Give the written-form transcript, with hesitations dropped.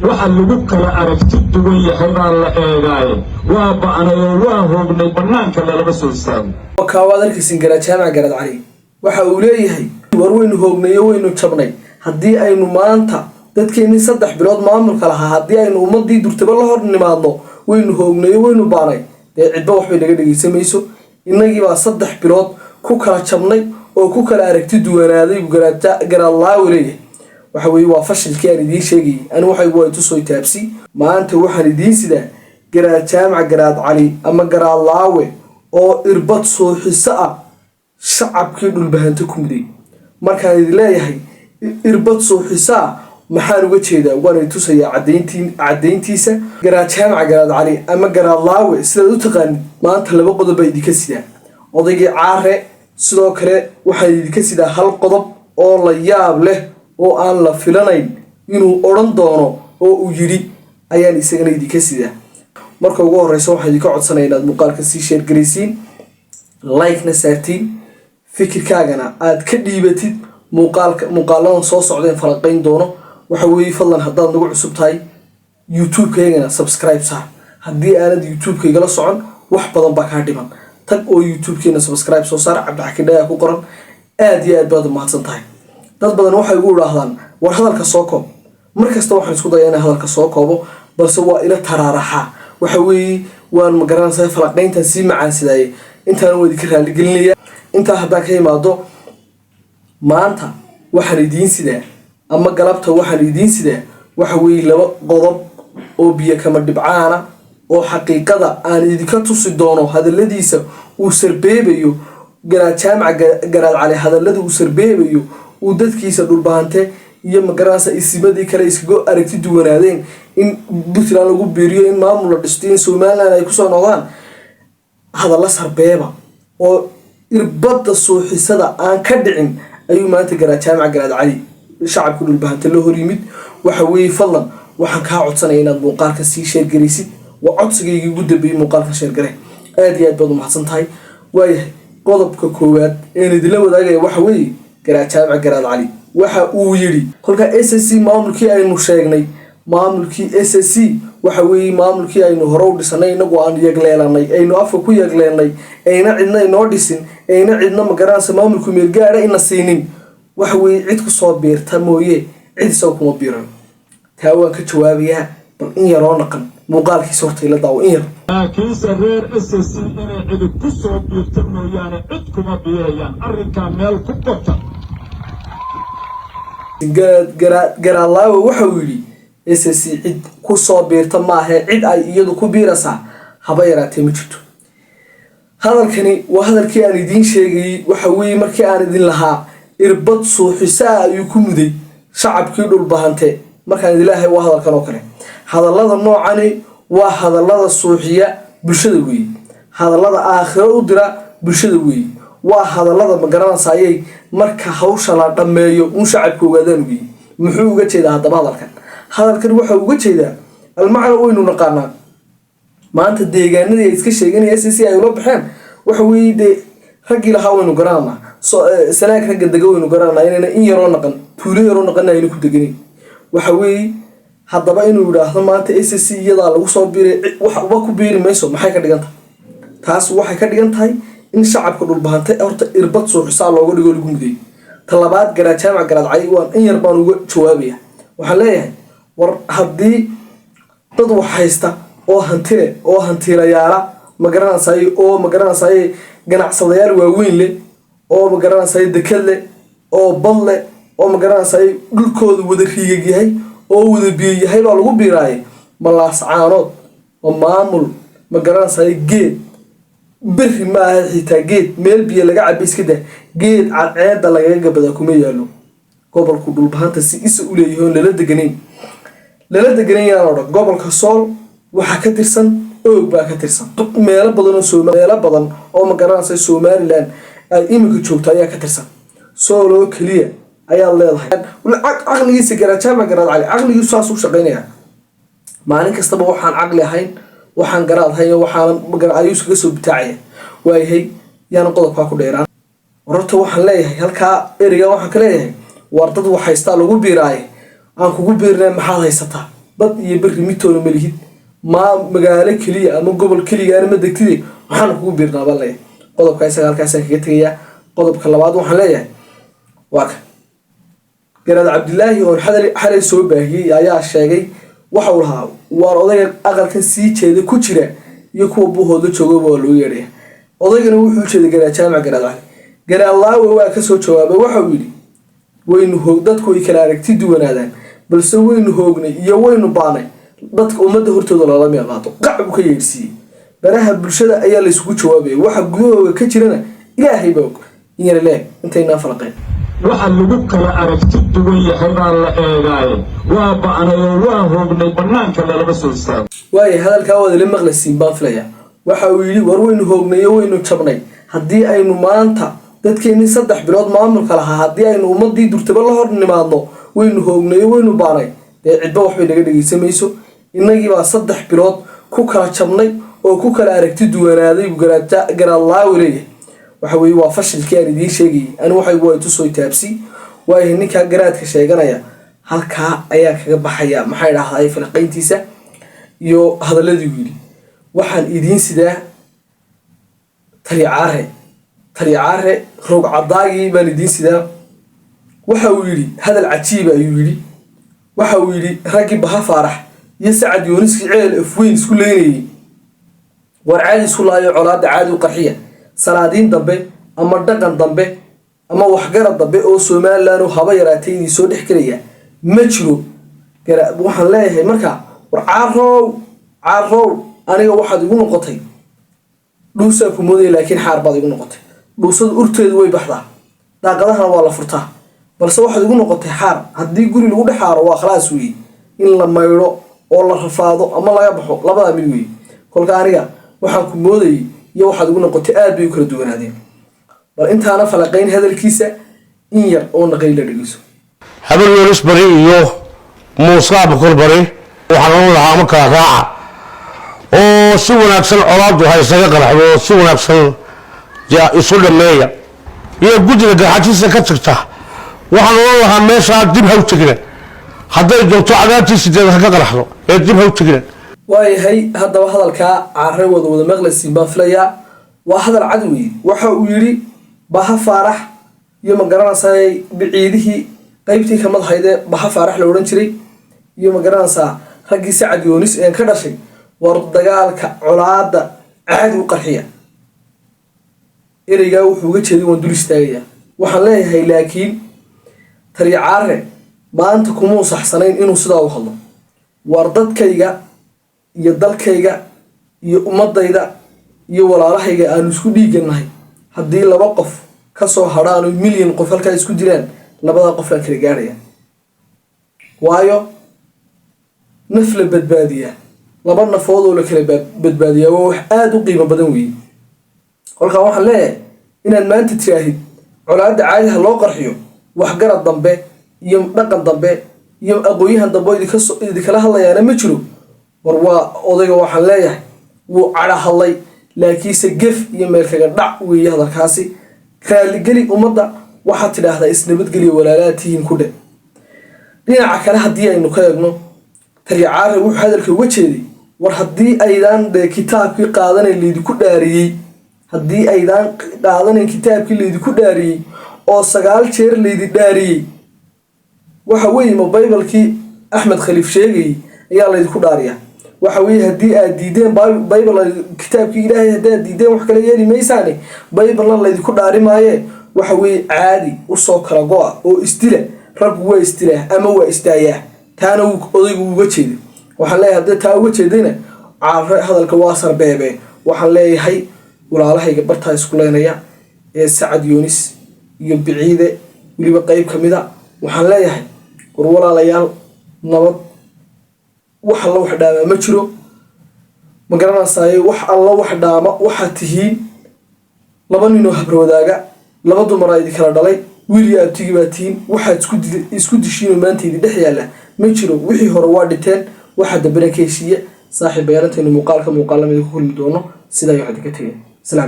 waxa lagu kala aragti duwan yahay baa la eegay waa ba'anayo waa hoognay banaanka lama soo saaro wakaawadalka singara jaamac garad cali waxa uu leeyahay war weynu hoognay weynu jabnay haddii aynu maanta dadkeenii 3 bilood maamulka lahaa haddii aynu ummadii durtaba la hor nimaadno weynu hoognay weynu baanay cidba wax bay naga dhageysamayso inagii baa 3 bilood ku kala jabnay oo ku kala aragti duwanaaday garaalaaw leeyahay waxa weey waa fashilkii aan idin sheegay anigu waxay way tusoo taabsi maanta waxaan idin sidaa garaad jaamac garaad cali ama garaalaawe oo irbad soo xiso ah shacabkii dhulbahanta ku miday markaan idin leeyahay irbad soo xiso maxaan uga jeedaa waan tusaya cadeyntiisa garaad jaamac garaad cali ama garaalaawe sida u taqaan maanta 2 qodob ay idinka sidaa odaygii caare sidoo kale waxay idinka sidaa hal qodob oo la yaab leh oo aan la filanayn inuu oran doono oo uu yiri ayaan isagana idinka sidaa marka ugu horeysa waxaan idinka codsanayaa inaad muuqaalka si share gareysiin like na saartiin fikirkaagana aad ka dhiibatid muuqaaladan soo socdeen falaqayn doono waxa weey fadlan haddaad nagu cusub tahay YouTube-keena subscribe saar haddii aanad YouTube-keega la socon wax badan baa ka dhiman tag oo YouTube-keena subscribe soo saar cabdixakidaya ku qoran aad iyo aad baad u mahadsan tahay dad badan waxay ugu raahdaan war hadalka soo koob markasta waxaan isku dayaa inaan hadalka soo koobo balse waa ila taraaraxa waxa weey waan magaranaysaa falaqayntan si macaan sidaay intaan wadi ka raali gelinaya inta hadda ka yimaado maanta waxaan idin sidaa ama galabta waxaan idin sidaa waxa weey 2 qodob oo biyo kama dhibcaana oo xaqiiqada aan idinka tusi doono hadaladiisa uu sarbeebayo garaad jaamac garaad cali hadalada uu sarbeebayo uu dadkiisa dhulbaante iyo magaranaysa isimadii kale iskaga aragti duwanaadeen in Puntland lagu beeriyo in maamul la dhisteen Soomaaliland ay ku soo noqdaan hadalla sarbeeba oo irbada soo xisada aan ka dhicin ayuu maanta garaad jaamac garaad cali shacabka dhulbaante la hor yimid waxa weey fadlan waxaan ka codsanayaa inaad muuqaalka si share gareysid waa codsigayga ugu dambeeyay muuqaalka share garee aad iyo aad baad u mahadsan tahay waayahay qodobka koowaad ee idinla wadaagaya waxa weey garaad jaamac garaad cali waxa uu yiri kolka SSC maamulkii aynu sheegnay maamulkii SSC waxa weey maamulkii aynu hore u dhisanay inagu aan yagleelanay aynu afka ku yagleelnay ayna cidna inoo dhisin ayna cidna magaranaysa maamulku meel gaara ina siinin waxa weey cid ku soo biirta mooyee cid soo kuma biiran taa waan ka jawaabayaa bal in yaroo naqan muuqaalkiisa horta ila daawo in yar laakiin sareer SSC inay cid ku soo biirta mooyaane cid kuma biirayaan arrinka meel ku qota garaalaawe waxa uu yiri SSC cid ku soo biirta ma aha cid ay iyadu ku biiraysaa haba yaraatee ma jirto hadalkani waa hadalkii aan idin sheegay waxa weey markii aan idin lahaa irbad soo xisaa ayuu ku muday shacabkii dhulbahante markaan idin ilaahay waa hadalkan oo kale hadallada noocani waa hadallada suuxiya bulshada weey hadallada aakhiro u dira bulshada weey waa hadallada magaranaysaayay marka hawsha la dhameeyo un shacabku ogaadaan weey muxuu uga jeedaa hadaba hadalkan waxa uga jeedaa almacna waynu naqaanaa maanta deegaanada ay iska sheeganayaan SSC ay ula baxeen waxa weey de ragii lahaa waynu garanaa sanaag ragga daga waynu garanaa inayna in yaroo naqan tuulo yaroo naqan aynu ku deganay waxa weey hadaba inuu yiraahdo maanta SSC iyada lagu soo biiray waxba ku biiri mayso maxay ka dhigan tahay taas waxay ka dhigan tahay in shacabka dhulbahante horta irbad soo xisaab looga dhigo lagu muday talabaad garaad jaamac garaad cali waan in yar baan uga jawaabaya waxaan leeyahay war haddii dad wax haysta oo hantile oo hantilayaala magaranaysaay ganacsadayaal waaweyn leh oo magaranaysaay dekad leh oo bad leh oo magaranaysaay dhulkooda wada riigag yahay oo wada biyo yahay baa lagu biiraayay malaas caanood oo maamul magaranaysaay geed berri ma aha xitaa geed meel biyo laga cabay iska daa geed cadceeda lagaga gabada kuma yaalo gobolku dhulbahanta si isa u leeyahay lala deganay yaan gobolka Sool waxa ka tirsan oog baa ka tirsan meelo badan oo magaranaysa Soomaaliland ay imika joogto ayaa ka tirsan Sool oo kaliya ayaa leedahay aqligiisa garaad jaamac garaad cali aqligiisu saas u shaqeynaya maalin kastaba waxaan aqli ahayn waxaan garaad hayo waxaan ayuus kaga soo bitaacay waayahay yaan qodobka ku dheeraan wararta waxaan leeyahay halka eriga waxaan ka leeyahay war dad wax haysta lagu biiraay aan kugu biirnaa maxaad haysataa bad iyo bari mitoona malihid ma magaalo kaliya ama gobol kaliya ma degtide waxaan kugu biirnaa bal leeyahay qodobka isaga halkaas kaga tagaya qodobka labaad waxaan leeyahay waa garaad Cabdilaahi oo xalay soo baahiyay ayaa sheegay waxa uu lahaa war odayga aqalkan sii jeeda ku jira iyo kuwa buuhooda jooga waa loo yeeray odaygana wuxuu jeeday garaad jaamac garaad laawe waa ka soo jawaabay waxa uu yiri waynu hoog dadku way kala aragti duwanaadaan balse waynu hoognay iyo waynu baanay dadka ummadda hortooda lala meeqaato qacbu ka yeersiyay baraha bulshada ayaa la isugu jawaabay waxa gudahooda ka jirana ilaahay baa og inay leeyahay intayna falaqeen waxa lagu kala aragti duwan yahay baa la eegay waa ba'anayo waa hoognay banaanka laba soo istaagay way hadalka wada la maqlaysiin baa filaya waxa uu yiri war waynu hoognay waynu jabnay haddii aynu maanta dadkeeni 3 bilood maamulka lahaa haddii aynu ummadii durtaba la hor nimaadno waynu hoognay waynu baanay cidba wax bay naga dhageysamayso inagii baa 3 bilood ku kala jabnay oo ku kala aragti duwanaaday garaad laawe leeyahay waxa weey waa fashilkii aan idin sheegay anu waxay way tusoo taabsi way ninka garaadka sheeganaya halka ayaa kaga baxaya maxay dhahay falqayntiisa iyo hadaladii wiili waxaan idin sidaa taliyaare roog cadaagi baan idin sidaa waxa uu yiri hadal cajiib ayuu yiri waxa uu yiri ragi baha faarax iyo sacad yooniski ceel afweyn isku leeyay war caadi isku laayo colaada caadi u qarxiya salaadiin dambe ama dhaqan dambe ama waxgarad dambe oo Soomaaliland oo haba yaraatay soo dhex galaya ma jiro waxaan leeyahay marka war caarow aniga waxaad igu noqotay dhuusa ku mooday laakiin xaar baad igu noqotay dhuusada urteedu way baxdaa daaqadaha waa la furtaa balse waxaad igu noqotay xaar haddii guri lagu dhaxaaro waa khalaas weey in la mayro oo la rafaado ama laga baxo labada mid weey kolka aniga waxaan ku mooday iyo waxaad ugu noqotay aad bay kala duwanaadeen bal intaana falaqayn hadalkiisa in yar oo naqay la dhigiso habal yoris bari iyo muusa bakul bari waxaan lahaa ma kala raaca oo si wanaagsan colaadu haysaga qaraxdo si wanaagsan isu dhameeya iyo guddiga garxajiisa ka tagta waxaan lahaa meesha dib haw tagina hadday doonto cadaantiisa ka qaraxdo ee dib haw tagina waayahay haddaba hadalka caarey wada maqlaysiin baan filayaa waa hadal cadwi waxa uu yiri baha faarax iyo magaranaysaa biciidihii qaybtii ka madaxayde baha faarax la oran jiray iyo magaranaysaa ragii sacad yoonis ee ka dhashay war dagaalka colaada caadi u qarxiya ereyga wuxuu uga jeeday waan dul istaagaya waxaan leeyahay laakiin taliyaare maanta kuma saxsanayn inuu sidaa u hadlo war dadkayga iyo dalkayga iyo ummadayda iyo walaalahayga aan isku dhiiganahay haddii 2 qof ka soo hadhaan milyan qof halka isku diraan labada qof aan kala gaaraya waayo nafla badbaadiya laba nafood oo la kala badbaadiya waa wax aad u qiimo badan weey kolka waxaan leeyahay inaan maanta tiraahid colaada caadiha loo qarxiyo wax garad dambe iyo dhaqan dambe iyo aqooyahan dambe idin kala hadlayaan ma jiro war waa odayga waxaan leeyahay wuu cala hadlay laakiinse gef iyo meel kaga dhac weey hadalkaasi raali gali ummadda waxa tidhaahdaa isnabad gali walaalaatihiin ku dhe dhinaca kale haddii aynu ka eegno taliyaare wuxuu hadalka uga jeeday war haddii aydan kitaabkii qaadanay leedku dhaariyay haddii aydan qaadanay kitaabkii leedku dhaariyay oo 9 jeer leedi dhaariyay waxa weey bible-kii Axmed Khaliif sheegay ayaa leedku dhaariyaa waxa weey hadii aad diideen bible kitaabkii Ilaahay hadaa diideen wax kale yeeli maysaane bible leedku dhaari maaye waxa weey caadi u soo kala go'a oo istila rag way istila ama waa istaaya taana odaygu uga jeeday waxaan leeyahay hadii taa uga jeedayna caare hadalka waa sarbeebe waxaan leeyahay walaalahayga barta isku leenaya ee sacad yoonis iyo biciide waliba qayb kamida waxaan leeyahay war walaalayaal nabad wax alla wax dhaama ma jiro ma garanaysaa wax alla wax dhaama waxa tihiin 2 nin oo habro wadaaga 2 dumar ay kala dhalay wiil iyo abtigi baa tihiin waxa isku dishiin maanta idin dhex yaala ma jiro wixii hore waa dhiteen waxa dabana ka heshiye saaxiib yeelanteena muuqaalka muuqaalamada ku kulmi doono sida ay wax ka tagay salaam